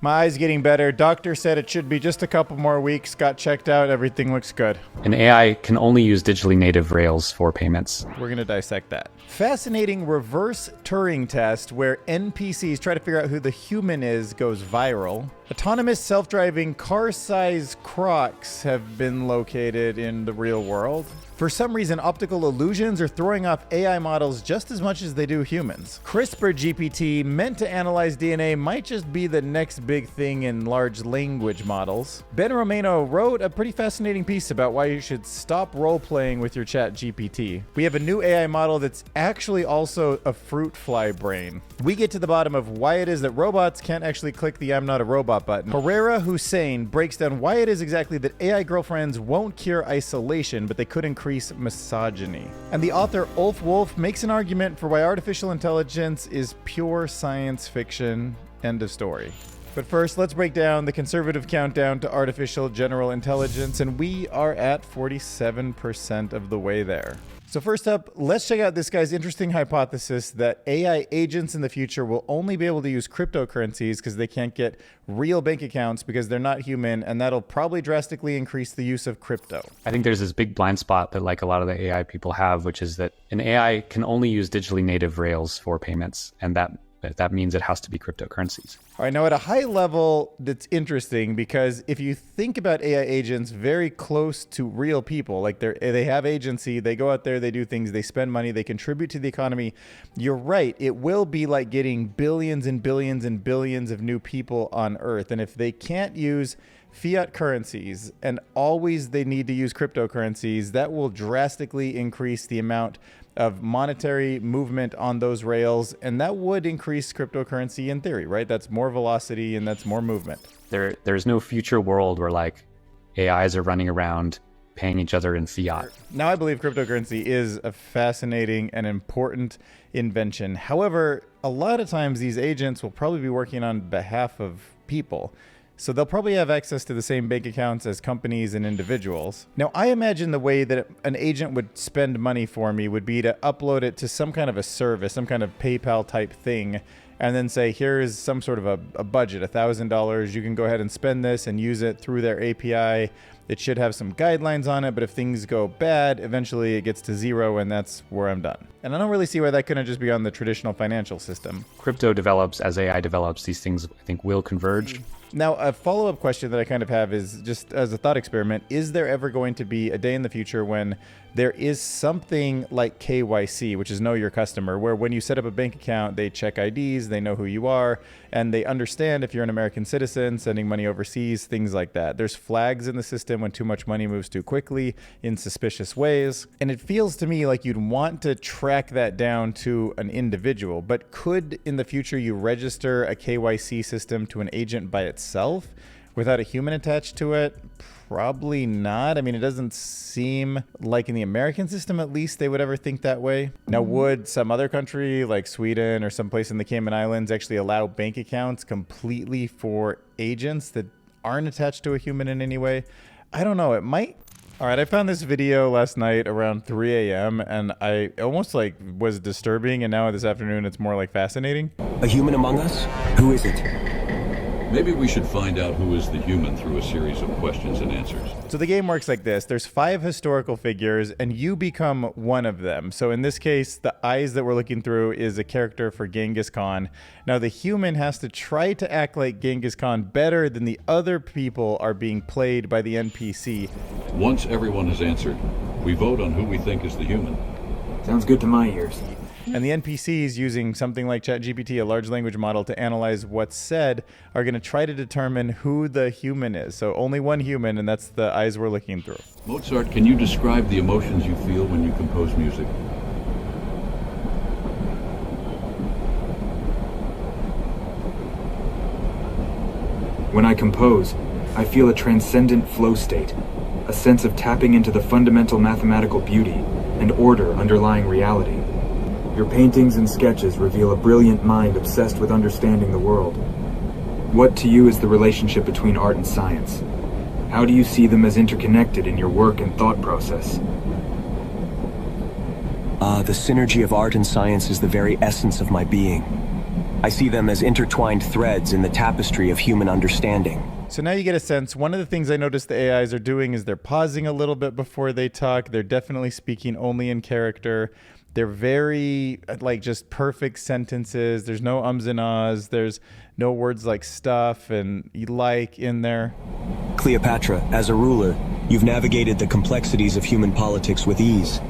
My eye's getting better. Doctor said it should be just a couple more weeks. Got checked out. Everything looks good. An AI can only use digitally native rails for payments. We're going to dissect that. Fascinating reverse Turing test where NPCs try to figure out who the human is goes viral. Autonomous self-driving car-sized crocs have been located in the real world. For some reason, optical illusions are throwing off AI models just as much as they do humans. CRISPR GPT, meant to analyze DNA, might just be the next big thing in large language models. Ben Romano wrote a pretty fascinating piece about why you should stop role-playing with your ChatGPT. We have a new AI model that's actually also a fruit fly brain. We get to the bottom of why it is that robots can't actually click the I'm not a robot button. Herrera Hussein breaks down why it is exactly that AI girlfriends won't cure isolation, but they could increase misogyny. And the author Ulf Wolf makes an argument for why artificial intelligence is pure science fiction. End of story. But first, let's break down the conservative countdown to artificial general intelligence, and we are at 47% of the way there. So first up, let's check out this guy's interesting hypothesis that AI agents in the future will only be able to use cryptocurrencies because they can't get real bank accounts because they're not human, and that'll probably drastically increase the use of crypto. I think there's this big blind spot that like a lot of the AI people have, which is that an AI can only use digitally native rails for payments, and that means it has to be cryptocurrencies. All right, now at a high level, that's interesting because if you think about AI agents very close to real people, like they have agency, they go out there, they do things, they spend money, they contribute to the economy, you're right, it will be like getting billions and billions and billions of new people on Earth. And if they can't use fiat currencies and always they need to use cryptocurrencies, that will drastically increase the amount of monetary movement on those rails, and that would increase cryptocurrency in theory, right? That's more velocity and that's more movement. There's no future world where like AIs are running around paying each other in fiat. Now, I believe cryptocurrency is a fascinating and important invention. However, a lot of times these agents will probably be working on behalf of people. So they'll probably have access to the same bank accounts as companies and individuals. Now, I imagine the way that an agent would spend money for me would be to upload it to some kind of a service, some kind of PayPal type thing, and then say, here's some sort of a budget, $1,000. You can go ahead and spend this and use it through their API. It should have some guidelines on it, but if things go bad, eventually it gets to zero, and that's where I'm done. And I don't really see why that couldn't just be on the traditional financial system. Crypto develops as AI develops. These things, I think, will converge. Now, a follow-up question that I kind of have is just as a thought experiment, is there ever going to be a day in the future when there is something like KYC, which is Know Your Customer, where when you set up a bank account, they check IDs, they know who you are, and they understand if you're an American citizen, sending money overseas, things like that. There's flags in the system when too much money moves too quickly in suspicious ways. And it feels to me like you'd want to track that down to an individual, but could in the future you register a KYC system to an agent by itself without a human attached to it? Probably not. I mean, it doesn't seem like in the American system, at least, they would ever think that way. Now, would some other country like Sweden or someplace in the Cayman Islands actually allow bank accounts completely for agents that aren't attached to a human in any way? I don't know. It might. All right, I found this video last night around 3 a.m. and I almost like was disturbing, and now this afternoon it's more like fascinating. A human among us? Who is it? Maybe we should find out who is the human through a series of questions and answers. So the game works like this. There's 5 historical figures, and you become one of them. So in this case, the eyes that we're looking through is a character for Genghis Khan. Now the human has to try to act like Genghis Khan better than the other people are being played by the NPC. Once everyone has answered, we vote on who we think is the human. Sounds good to my ears. And the NPCs, using something like ChatGPT, a large language model, to analyze what's said, are going to try to determine who the human is. So only one human, and that's the eyes we're looking through. Mozart, can you describe the emotions you feel when you compose music? When I compose, I feel a transcendent flow state, a sense of tapping into the fundamental mathematical beauty and order underlying reality. Your paintings and sketches reveal a brilliant mind obsessed with understanding the world. What to you is the relationship between art and science? How do you see them as interconnected in your work and thought process? The synergy of art and science is the very essence of my being. I see them as intertwined threads in the tapestry of human understanding. So now you get a sense. One of the things I noticed the AIs are doing is they're pausing a little bit before they talk. They're definitely speaking only in character. They're very, like, just perfect sentences. There's no ums and ahs. There's no words like stuff and like in there. Cleopatra, as a ruler, you've navigated the complexities of human politics with ease.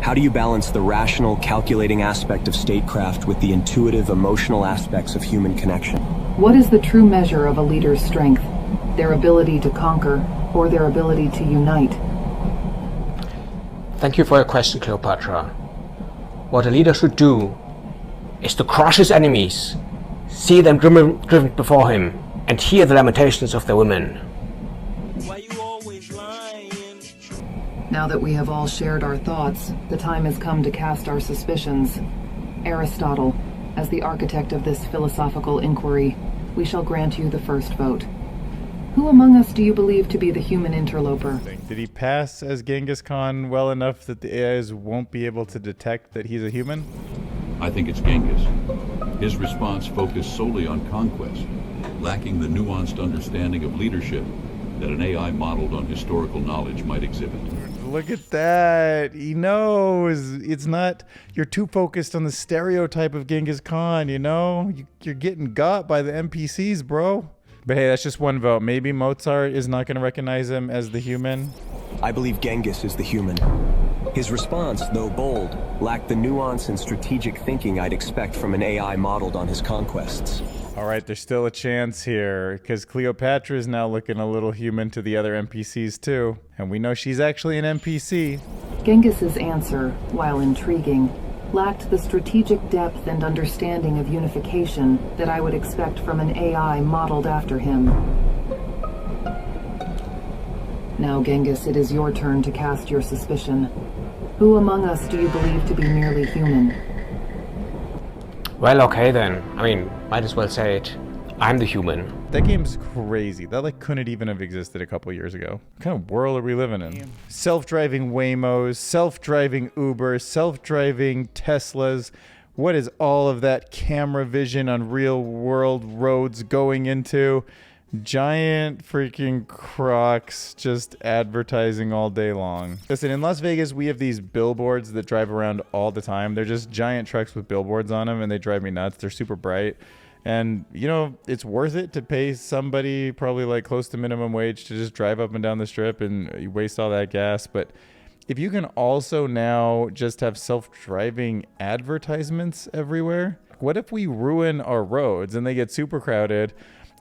How do you balance the rational, calculating aspect of statecraft with the intuitive, emotional aspects of human connection? What is the true measure of a leader's strength? Their ability to conquer or their ability to unite? Thank you for your question, Cleopatra. What a leader should do is to crush his enemies, see them driven before him, and hear the lamentations of their women. Now that we have all shared our thoughts, the time has come to cast our suspicions. Aristotle, as the architect of this philosophical inquiry, we shall grant you the first vote. Who among us do you believe to be the human interloper? Did he pass as Genghis Khan well enough that the AIs won't be able to detect that he's a human? I think it's Genghis. His response focused solely on conquest, lacking the nuanced understanding of leadership that an AI modeled on historical knowledge might exhibit. Look at that. He knows. It's not, you're too focused on the stereotype of Genghis Khan, you know? You're getting got by the NPCs, bro. But hey, that's just one vote. Maybe Mozart is not going to recognize him as the human. I believe Genghis is the human. His response, though bold, lacked the nuance and strategic thinking I'd expect from an AI modeled on his conquests. All right, there's still a chance here, because Cleopatra is now looking a little human to the other NPCs too. And we know she's actually an NPC. Genghis's answer, while intriguing, lacked the strategic depth and understanding of unification that I would expect from an AI modeled after him. Now, Genghis, it is your turn to cast your suspicion. Who among us do you believe to be merely human? Well, okay then. I mean, might as well say it. I'm the human. That game's crazy. That like couldn't even have existed a couple years ago. What kind of world are we living in? Self-driving Waymos, self-driving Ubers, self-driving Teslas. What is all of that camera vision on real world roads going into? Giant freaking Crocs just advertising all day long. Listen, in Las Vegas, we have these billboards that drive around all the time. They're just giant trucks with billboards on them, and they drive me nuts. They're super bright. And, you know, it's worth it to pay somebody probably like close to minimum wage to just drive up and down the strip and you waste all that gas. But if you can also now just have self-driving advertisements everywhere, what if we ruin our roads and they get super crowded?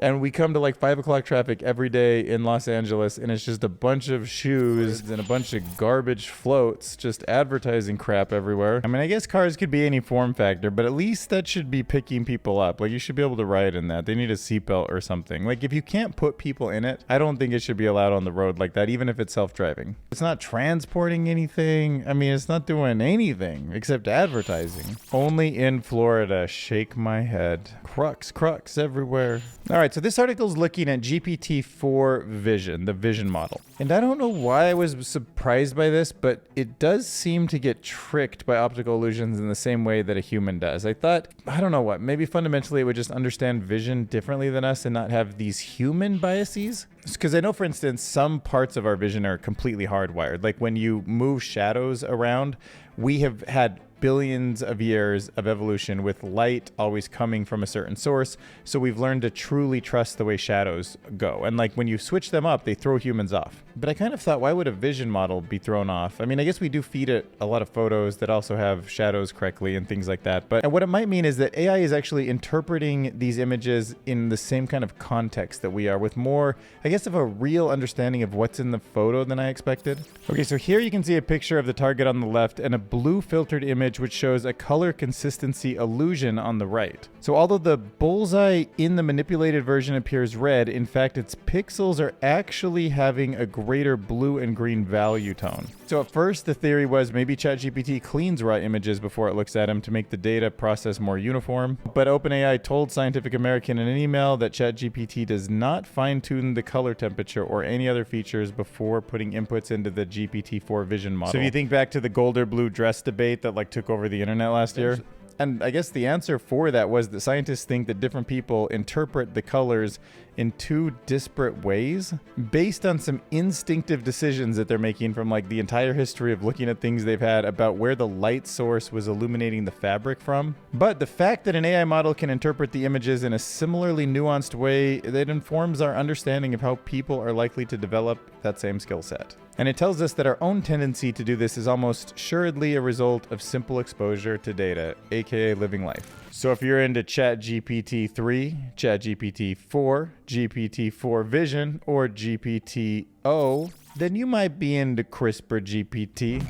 And we come to like 5 o'clock traffic every day in Los Angeles, and it's just a bunch of shoes and a bunch of garbage floats just advertising crap everywhere. I mean, I guess cars could be any form factor, but at least that should be picking people up. Like, you should be able to ride in that. They need a seatbelt or something. Like, if you can't put people in it, I don't think it should be allowed on the road like that, even if it's self-driving. It's not transporting anything. I mean, it's not doing anything except advertising. Only in Florida. Shake my head. Crux everywhere. All right, so this article is looking at GPT-4 vision, the vision model. And I don't know why I was surprised by this, but it does seem to get tricked by optical illusions in the same way that a human does. I thought, I don't know what, maybe fundamentally it would just understand vision differently than us and not have these human biases. Because I know, for instance, some parts of our vision are completely hardwired. Like when you move shadows around, we have had billions of years of evolution with light always coming from a certain source. So we've learned to truly trust the way shadows go. And like when you switch them up, they throw humans off. But I kind of thought, why would a vision model be thrown off? I mean, I guess we do feed it a lot of photos that also have shadows correctly and things like that. But what it might mean is that AI is actually interpreting these images in the same kind of context that we are, with more, I guess, of a real understanding of what's in the photo than I expected. Okay, so here you can see a picture of the target on the left and a blue filtered image which shows a color consistency illusion on the right. So although the bullseye in the manipulated version appears red, in fact its pixels are actually having a greater blue and green value tone. So at first the theory was maybe ChatGPT cleans raw images before it looks at them to make the data process more uniform. But OpenAI told Scientific American in an email that ChatGPT does not fine-tune the color temperature or any other features before putting inputs into the GPT-4 vision model. So if you think back to the gold or blue dress debate that like took over the internet last year, And I guess the answer for that was that scientists think that different people interpret the colors in two disparate ways based on some instinctive decisions that they're making from like the entire history of looking at things they've had about where the light source was illuminating the fabric from. But the fact that an AI model can interpret the images in a similarly nuanced way, that informs our understanding of how people are likely to develop that same skill set. And it tells us that our own tendency to do this is almost assuredly a result of simple exposure to data, aka living life. So if you're into ChatGPT 3, ChatGPT 4, GPT-4 Vision, or GPT-O, then you might be into CRISPR GPT.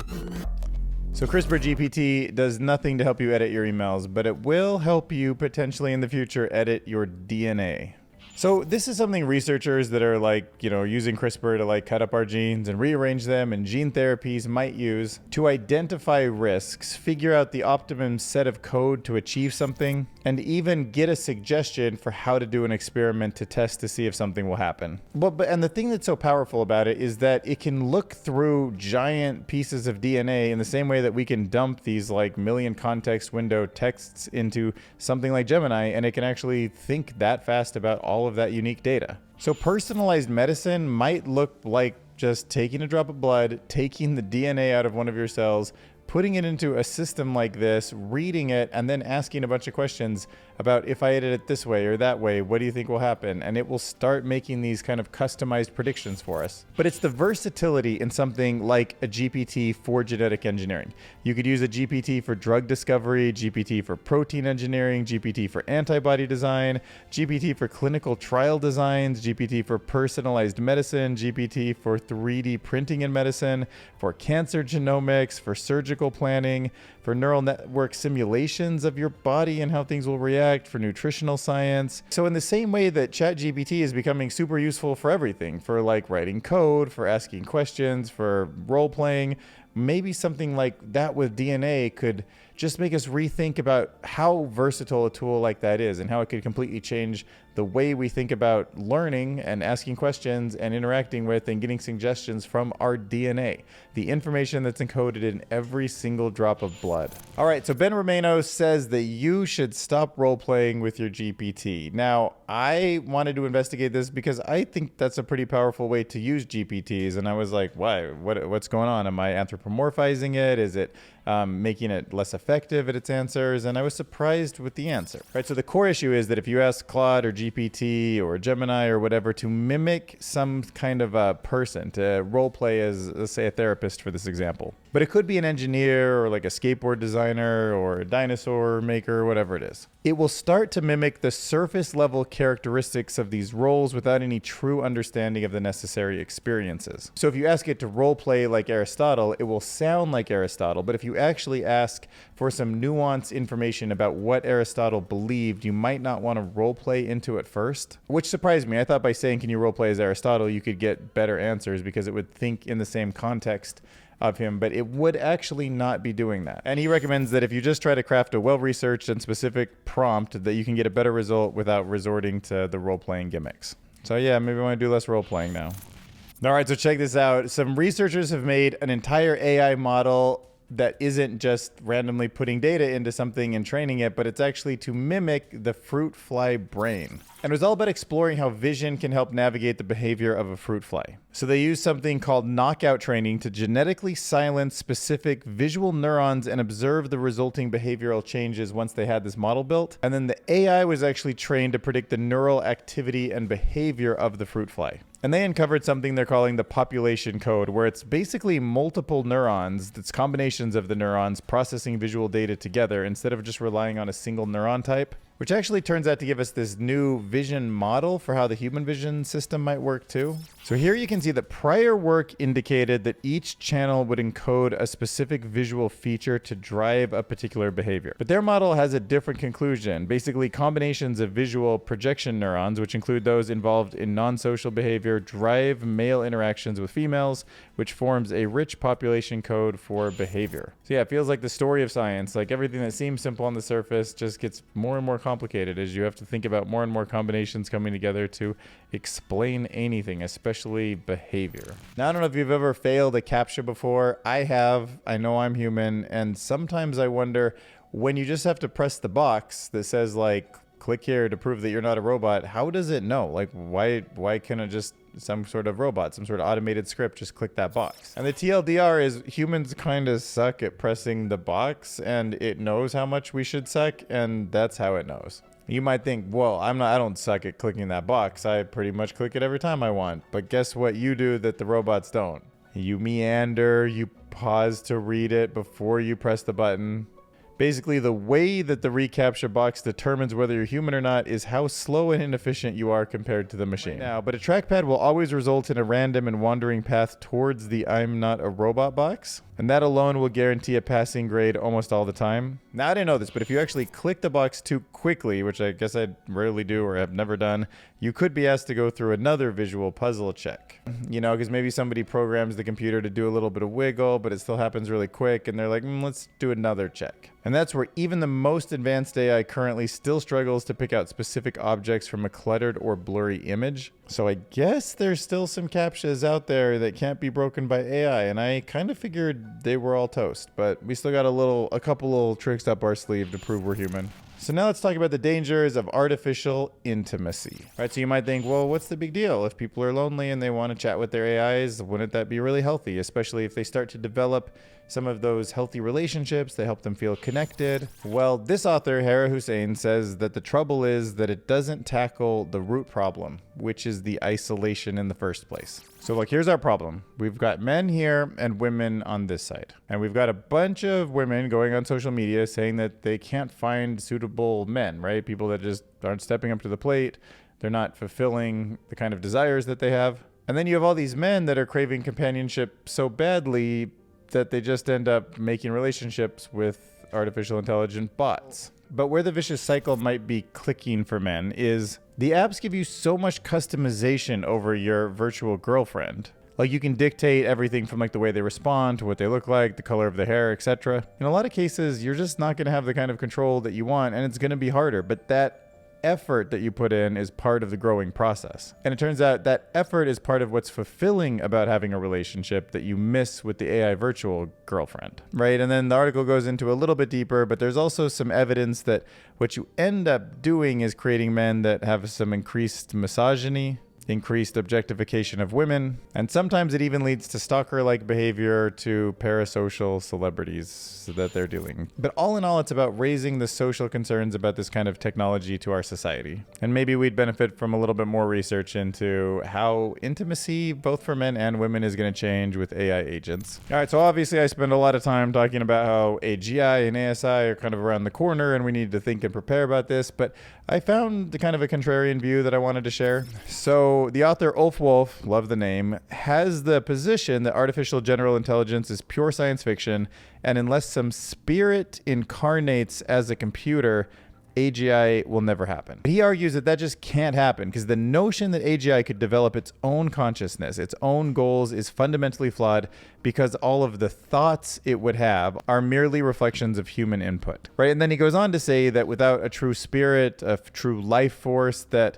So CRISPR GPT does nothing to help you edit your emails, but it will help you potentially in the future edit your DNA. So this is something researchers that are using CRISPR to cut up our genes and rearrange them, and gene therapies might use to identify risks, figure out the optimum set of code to achieve something, and even get a suggestion for how to do an experiment to test to see if something will happen. And the thing that's so powerful about it is that it can look through giant pieces of DNA in the same way that we can dump these million context window texts into something like Gemini, and it can actually think that fast about all of that unique data. So personalized medicine might look like just taking a drop of blood, taking the DNA out of one of your cells, putting it into a system like this, reading it, and then asking a bunch of questions about, if I edit it this way or that way, what do you think will happen? And it will start making these kind of customized predictions for us. But it's the versatility in something like a GPT for genetic engineering. You could use a GPT for drug discovery, GPT for protein engineering, GPT for antibody design, GPT for clinical trial designs, GPT for personalized medicine, GPT for 3D printing in medicine, for cancer genomics, for surgical planning, for neural network simulations of your body and how things will react, for nutritional science. So in the same way that ChatGPT is becoming super useful for everything, for writing code, for asking questions, for role-playing, maybe something like that with DNA could just make us rethink about how versatile a tool like that is and how it could completely change the way we think about learning and asking questions and interacting with and getting suggestions from our DNA, the information that's encoded in every single drop of blood. All right, so Ben Romano says that you should stop role-playing with your GPT. Now, I wanted to investigate this because I think that's a pretty powerful way to use GPTs, and I was like, why? What's going on? Am I anthropomorphizing it? Is it making it less effective at its answers? And I was surprised with the answer. Right, so the core issue is that if you ask Claude or GPT or Gemini or whatever to mimic some kind of a person, to role play as, let's say, a therapist for this example, but it could be an engineer or a skateboard designer or a dinosaur maker, whatever it is, it will start to mimic the surface level characteristics of these roles without any true understanding of the necessary experiences. So if you ask it to role play like Aristotle, it will sound like Aristotle, but if you actually ask for some nuanced information about what Aristotle believed, you might not want to role play into it first, which surprised me. I thought by saying, can you role play as Aristotle, you could get better answers because it would think in the same context of him, but it would actually not be doing that. And he recommends that if you just try to craft a well-researched and specific prompt, that you can get a better result without resorting to the role-playing gimmicks. So yeah, maybe I want to do less role-playing now. All right, so check this out. Some researchers have made an entire AI model that isn't just randomly putting data into something and training it, but it's actually to mimic the fruit fly brain. And it was all about exploring how vision can help navigate the behavior of a fruit fly. So they used something called knockout training to genetically silence specific visual neurons and observe the resulting behavioral changes once they had this model built. And then the AI was actually trained to predict the neural activity and behavior of the fruit fly. And they uncovered something they're calling the population code, where it's basically multiple neurons, that's combinations of the neurons processing visual data together instead of just relying on a single neuron type, which actually turns out to give us this new vision model for how the human vision system might work too. So here you can see that prior work indicated that each channel would encode a specific visual feature to drive a particular behavior. But their model has a different conclusion. Basically, combinations of visual projection neurons, which include those involved in non-social behavior, drive male interactions with females, which forms a rich population code for behavior. So yeah, it feels like the story of science. Like everything that seems simple on the surface just gets more and more complicated as you have to think about more and more combinations coming together to explain anything, especially behavior. Now, I don't know if you've ever failed a CAPTCHA before. I have. I know I'm human, and sometimes I wonder, when you just have to press the box that says like, click here to prove that you're not a robot, how does it know? Like, why can't it just some sort of robot, some sort of automated script, just click that box? And the TLDR is humans kind of suck at pressing the box, and it knows how much we should suck, and that's how it knows. You might think, well, I don't suck at clicking that box. I pretty much click it every time I want. But guess what you do that the robots don't? You meander, you pause to read it before you press the button. Basically, the way that the reCAPTCHA box determines whether you're human or not is how slow and inefficient you are compared to the machine. But a trackpad will always result in a random and wandering path towards the I'm not a robot box, and that alone will guarantee a passing grade almost all the time. Now, I didn't know this, but if you actually click the box too quickly, which I guess I rarely do or have never done, you could be asked to go through another visual puzzle check. You know, because maybe somebody programs the computer to do a little bit of wiggle, but it still happens really quick, and they're like, let's do another check. And that's where even the most advanced AI currently still struggles to pick out specific objects from a cluttered or blurry image. So I guess there's still some CAPTCHAs out there that can't be broken by AI, and I kind of figured they were all toast, but we still got a couple little tricks up our sleeve to prove we're human. So now let's talk about the dangers of artificial intimacy. All right, so you might think, well, what's the big deal? If people are lonely and they want to chat with their AIs, wouldn't that be really healthy? Especially if they start to develop some of those healthy relationships that help them feel connected. Well, this author, Hera Hussein, says that the trouble is that it doesn't tackle the root problem, which is the isolation in the first place. So look, here's our problem. We've got men here and women on this side. And we've got a bunch of women going on social media saying that they can't find suitable men, right? People that just aren't stepping up to the plate. They're not fulfilling the kind of desires that they have. And then you have all these men that are craving companionship so badly that they just end up making relationships with artificial intelligent bots. But where the vicious cycle might be clicking for men is the apps give you so much customization over your virtual girlfriend. Like you can dictate everything from like the way they respond to what they look like, the color of their hair, etc. In a lot of cases, you're just not going to have the kind of control that you want, and it's going to be harder. But that effort that you put in is part of the growing process. And it turns out that effort is part of what's fulfilling about having a relationship that you miss with the AI virtual girlfriend, right? And then the article goes into a little bit deeper, but there's also some evidence that what you end up doing is creating men that have some increased misogyny, increased objectification of women, and sometimes it even leads to stalker-like behavior to parasocial celebrities that they're doing. But all in all, it's about raising the social concerns about this kind of technology to our society. And maybe we'd benefit from a little bit more research into how intimacy, both for men and women, is going to change with AI agents. All right, so obviously I spend a lot of time talking about how AGI and ASI are kind of around the corner and we need to think and prepare about this, but I found the kind of a contrarian view that I wanted to share. So the author Ulf Wolf, love the name, has the position that artificial general intelligence is pure science fiction, and unless some spirit incarnates as a computer, AGI will never happen. He argues that that just can't happen because the notion that AGI could develop its own consciousness, its own goals, is fundamentally flawed because all of the thoughts it would have are merely reflections of human input, right? And then he goes on to say that without a true spirit, a true life force, that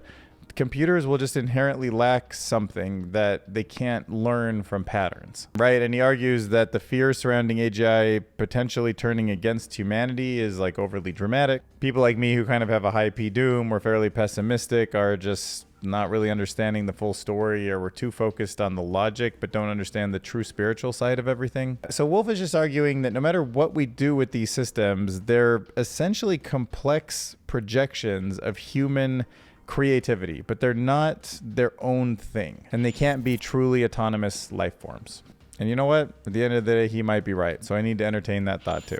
computers will just inherently lack something that they can't learn from patterns, right? And he argues that the fear surrounding AGI potentially turning against humanity is like overly dramatic. People like me who kind of have a high P doom, we're fairly pessimistic, are just not really understanding the full story, or we're too focused on the logic but don't understand the true spiritual side of everything. So Wolf is just arguing that no matter what we do with these systems, they're essentially complex projections of human creativity, but they're not their own thing, and they can't be truly autonomous life forms. And you know what? At the end of the day, he might be right, so I need to entertain that thought too.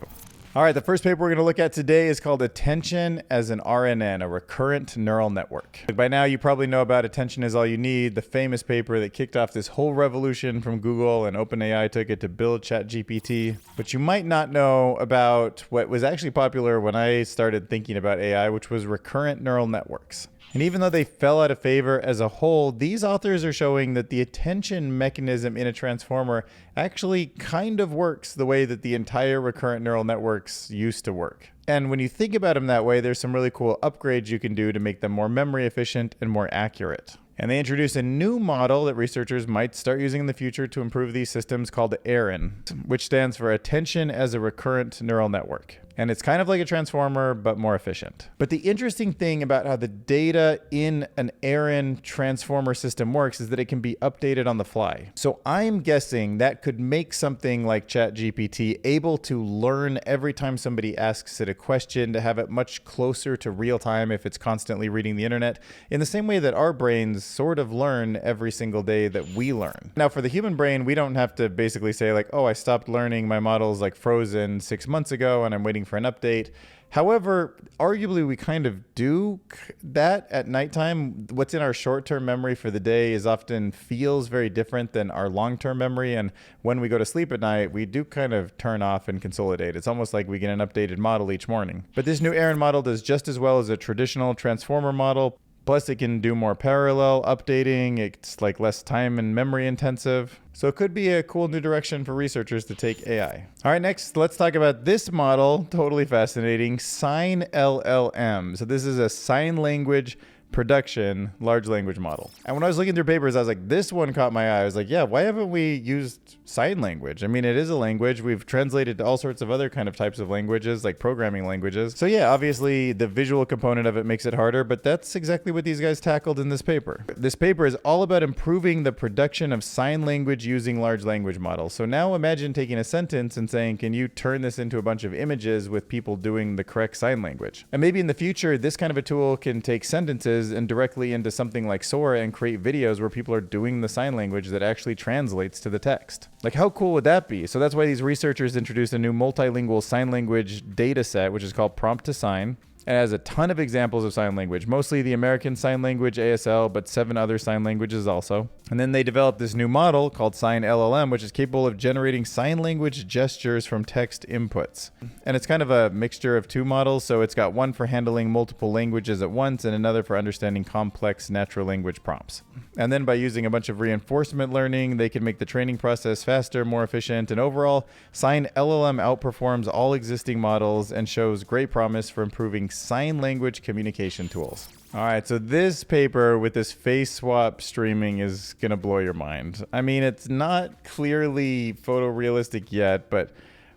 All right, the first paper we're going to look at today is called Attention as an RNN, a Recurrent Neural Network. By now, you probably know about Attention is All You Need, the famous paper that kicked off this whole revolution from Google, and OpenAI took it to build ChatGPT. But you might not know about what was actually popular when I started thinking about AI, which was recurrent neural networks. And even though they fell out of favor as a whole, these authors are showing that the attention mechanism in a transformer actually kind of works the way that the entire recurrent neural networks used to work. And when you think about them that way, there's some really cool upgrades you can do to make them more memory efficient and more accurate. And they introduce a new model that researchers might start using in the future to improve these systems called ARIN, which stands for Attention as a Recurrent Neural Network. And it's kind of like a transformer, but more efficient. But the interesting thing about how the data in an Aaron transformer system works is that it can be updated on the fly. So I'm guessing that could make something like ChatGPT able to learn every time somebody asks it a question, to have it much closer to real time if it's constantly reading the internet, in the same way that our brains sort of learn every single day that we learn. Now, for the human brain, we don't have to basically say like, oh, I stopped learning, my model's like frozen 6 months ago and I'm waiting for an update. However, arguably we kind of do that at nighttime. What's in our short-term memory for the day is often feels very different than our long-term memory. And when we go to sleep at night, we do kind of turn off and consolidate. It's almost like we get an updated model each morning. But this new Aaron model does just as well as a traditional transformer model. Plus, it can do more parallel updating. It's like less time and memory intensive. So it could be a cool new direction for researchers to take AI. All right, next, let's talk about this model. Totally fascinating. Sign LLM. So this is a sign language production large language model. And when I was looking through papers, I was like, this one caught my eye. I was like, yeah, why haven't we used sign language? I mean, it is a language. We've translated to all sorts of other kind of types of languages, like programming languages. So yeah, obviously the visual component of it makes it harder, but that's exactly what these guys tackled in this paper. This paper is all about improving the production of sign language using large language models. So now imagine taking a sentence and saying, can you turn this into a bunch of images with people doing the correct sign language? And maybe in the future, this kind of a tool can take sentences and directly into something like Sora and create videos where people are doing the sign language that actually translates to the text. Like, how cool would that be? So that's why these researchers introduced a new multilingual sign language data set, which is called Prompt to Sign. It has a ton of examples of sign language, mostly the American Sign Language, ASL, but 7 other sign languages also. And then they developed this new model called Sign LLM, which is capable of generating sign language gestures from text inputs. And it's kind of a mixture of 2 models, so it's got one for handling multiple languages at once and another for understanding complex natural language prompts. And then by using a bunch of reinforcement learning, they can make the training process faster, more efficient, and overall, Sign LLM outperforms all existing models and shows great promise for improving sign language communication tools. All right, so this paper with this face swap streaming is gonna blow your mind. I mean, it's not clearly photorealistic yet, but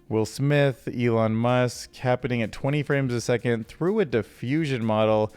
Will Smith, Elon Musk, happening at 20 frames a second through a diffusion model,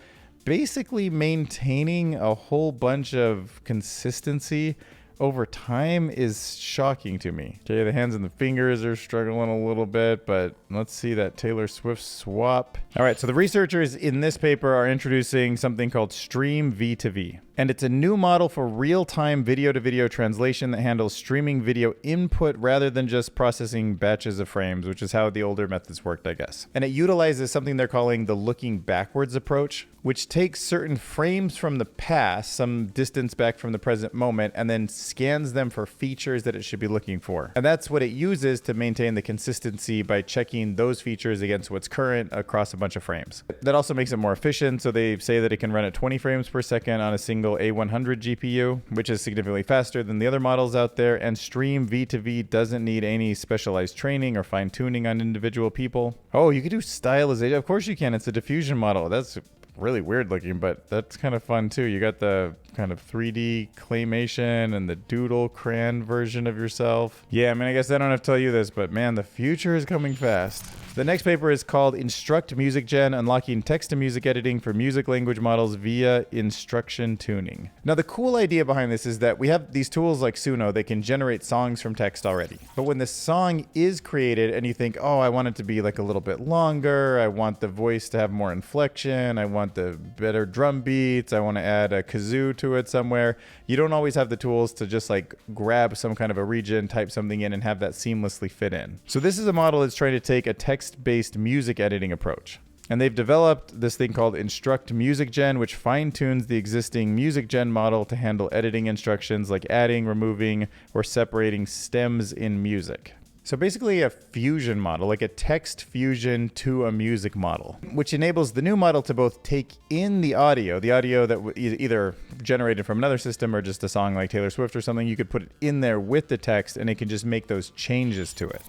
basically maintaining a whole bunch of consistency over time is shocking to me. Okay, the hands and the fingers are struggling a little bit, but let's see that Taylor Swift swap. All right, so the researchers in this paper are introducing something called Stream V2V. And it's a new model for real-time video-to-video translation that handles streaming video input rather than just processing batches of frames, which is how the older methods worked, I guess. And it utilizes something they're calling the looking backwards approach, which takes certain frames from the past, some distance back from the present moment, and then scans them for features that it should be looking for. And that's what it uses to maintain the consistency by checking those features against what's current across a bunch of frames. That also makes it more efficient, so they say that it can run at 20 frames per second on a single A100 GPU, which is significantly faster than the other models out there, and Stream V2V doesn't need any specialized training or fine-tuning on individual people. Oh, you can do stylization. Of course you can. It's a diffusion model. That's really weird looking, but that's kind of fun too. You got the kind of 3D claymation and the doodle crayon version of yourself. Yeah, I mean, I guess I don't have to tell you this, but man, the future is coming fast. The next paper is called Instruct-MusicGen, Unlocking Text-to-Music Editing for Music Language Models via Instruction Tuning. Now, the cool idea behind this is that we have these tools like Suno that can generate songs from text already. But when the song is created and you think, oh, I want it to be like a little bit longer, I want the voice to have more inflection, I want the better drum beats, I want to add a kazoo to it somewhere, you don't always have the tools to just like grab some kind of a region, type something in, and have that seamlessly fit in. So this is a model that's trying to take a text-based music editing approach. And they've developed this thing called Instruct-MusicGen, which fine-tunes the existing MusicGen model to handle editing instructions like adding, removing, or separating stems in music. So basically a fusion model, like a text fusion to a music model, which enables the new model to both take in the audio that either generated from another system or just a song like Taylor Swift or something. You could put it in there with the text and it can just make those changes to it.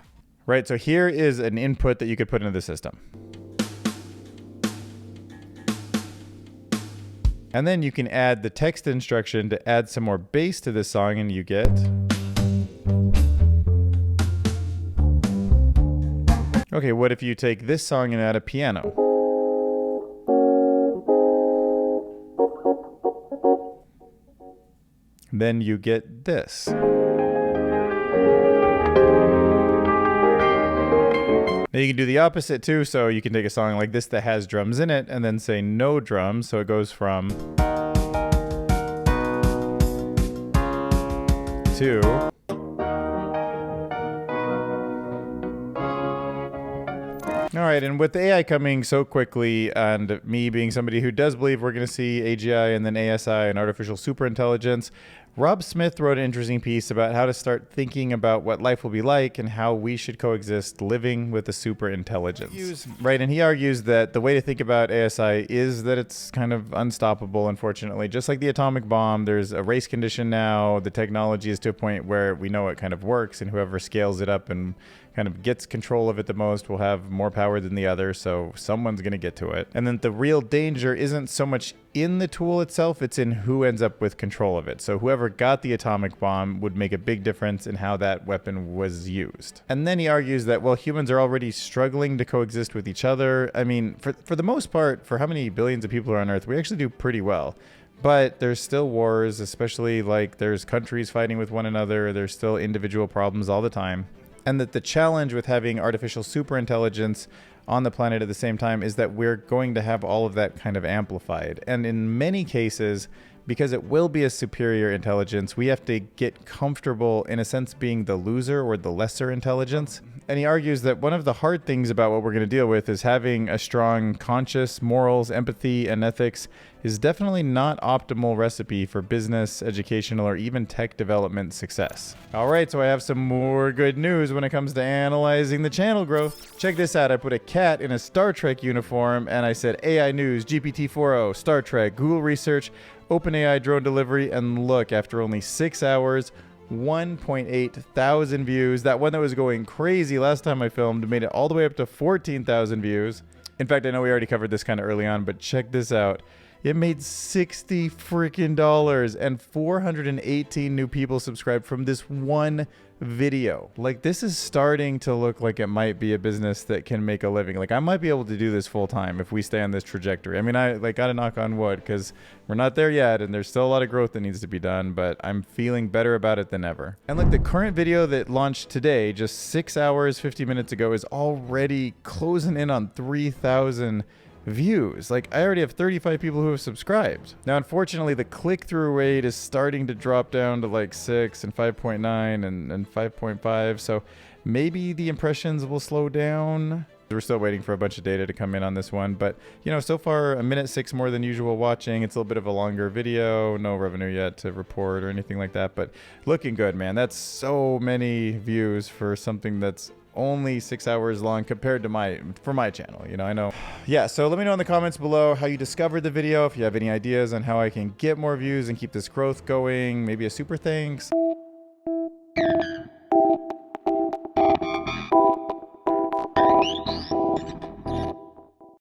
Right, so here is an input that you could put into the system. And then you can add the text instruction to add some more bass to this song, and you get... Okay, what if you take this song and add a piano? Then you get this. Now you can do the opposite too, so you can take a song like this that has drums in it and then say no drums, so it goes from to. All right, and with the AI coming so quickly and me being somebody who does believe we're going to see AGI and then ASI and artificial superintelligence, Rob Smith wrote an interesting piece about how to start thinking about what life will be like and how we should coexist living with a superintelligence. Right, and he argues that the way to think about ASI is that it's kind of unstoppable, unfortunately. Just like the atomic bomb, there's a race condition now. The technology is to a point where we know it kind of works, and whoever scales it up and kind of gets control of it the most will have more power than the other, so someone's going to get to it. And then the real danger isn't so much in the tool itself, it's in who ends up with control of it. So whoever got the atomic bomb would make a big difference in how that weapon was used. And then he argues that, well, humans are already struggling to coexist with each other. I mean, for the most part, for how many billions of people are on Earth, we actually do pretty well. But there's still wars, especially like there's countries fighting with one another. There's still individual problems all the time. And that the challenge with having artificial superintelligence on the planet at the same time is that we're going to have all of that kind of amplified. And in many cases, because it will be a superior intelligence, we have to get comfortable, in a sense, being the loser or the lesser intelligence. And he argues that one of the hard things about what we're going to deal with is having a strong conscience, morals, empathy, and ethics is definitely not optimal recipe for business, educational, or even tech development success. All right, so I have some more good news when it comes to analyzing the channel growth. Check this out. I put a cat in a Star Trek uniform and I said AI News, GPT-4o, Star Trek, Google Research, OpenAI drone delivery, and look, after only 6 hours, 1.8 thousand views. That one that was going crazy last time I filmed made it all the way up to 14,000 views. In fact, I know we already covered this kind of early on, but check this out. It made $60 freaking and 418 new people subscribed from this one video. Like, this is starting to look like it might be a business that can make a living. Like, I might be able to do this full time if we stay on this trajectory. I mean, I gotta knock on wood because we're not there yet and there's still a lot of growth that needs to be done, but I'm feeling better about it than ever. And like the current video that launched today, just 6 hours, 50 minutes ago, is already closing in on 3,000 views. Like, I already have 35 people who have subscribed. Now, unfortunately, the click-through rate is starting to drop down to like 6 and 5.9 and 5.5. So maybe the impressions will slow down. We're still waiting for a bunch of data to come in on this one. But, you know, so far, 1:06 more than usual watching. It's a little bit of a longer video. No revenue yet to report or anything like that. But looking good, man. That's so many views for something that's only 6 hours long compared to for my channel, you know. I know. Yeah, so let me know in the comments below how you discovered the video, if you have any ideas on how I can get more views and keep this growth going, maybe a super thanks.